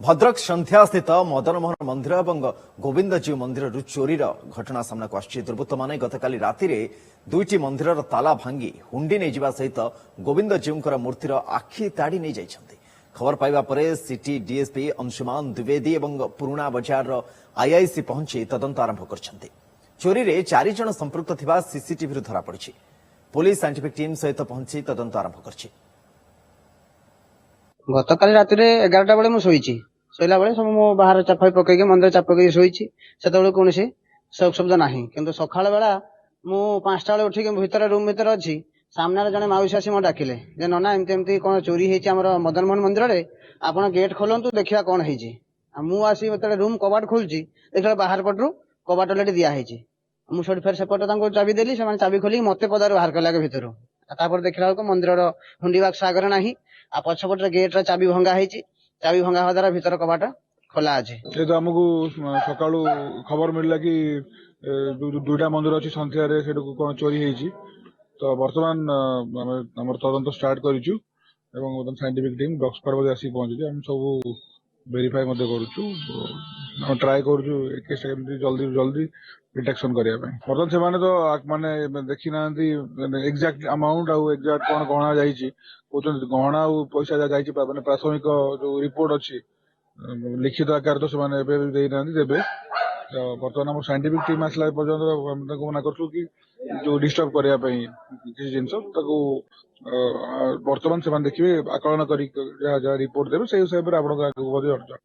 भद्रक संध्या स्थित मदन मोहन मंदिर और गोविंदजीव मंदिर चोरीर घटना सामना को आसी दुर्वृत्त माने गतकाली राति दुईटी मंदिर ताला भांगी हुंडी नहीं जावा सहित गोविंदजीव मूर्तिर आखि ताड़ी नहीं जाइछन्ति। खबर पाइबा परे सिटी डीएसपी अंशुमान द्विवेदी और पुराणा बजार आईआईसी पहुंची तदंत आरंभ करछन्ति। चोरी रे 4 जण संपृक्त थिबा सीसीटीवी धरा पड़िछि। पुलिस साइंटिफिक टीम सहित पहुंची तदंत आरंभ करछि। गतकाली राति 11टा बेले मु शोला बेले सब मो बाहर चापाई पकईके मंदिर चाप पकई शोची से कौन शोक शब्द ना कि सका बेला मु 5टा बेले उठिक भितर रूम भितर अच्छी सामने जने माउसी आसी मो डाकिले जे नना एमती एमती कौन चोरी होती मदन मोहन मंदिर में आप गेट खोलतु देखा कौन होसी रूम कबाट खोलुची देखा बाहर पटू कबाट अलरेडी दिखाई मुझे फेर सेपटे चाबी देली से चाबी खोलिक मत पदार बाहर कला भितर देखला मंदिर हुंडी बाक्स आगे ना आ पछपटे गेट चाबी भंगा चाबी भंगा हवा द्वारा भीतर कबाट खोला अच्छे आमको सका खबर मिलला कि दुईटा मंदिर अच्छी संध्या कौन चोरी होती तो बर्तमान आम तदंत स्टार्ट करूँ साइंटिफिक टीम डॉग स्क्वाड आसिक पहुंची आम सब वेरीफाई करुँ ट्राए करुँ जल्दी जल्दी डिटेक्शन करने बर्तमान से माने तो माने देखी ना एक्जाक्ट अमाउंट आउ एक्जाक्ट कौन गहना जाइए गहना पैसा जाइए प्राथमिक जो रिपोर्ट अच्छी लिखित आकार तो से देवे बर्तमान आम साइंटिफिक टीम आसला पर्यटन मना करूँ कि जो डिस्टर्ब करने किसी जिन बर्तमान से देखिए आकलन कर रिपोर्ट देवे से हिसाब से आप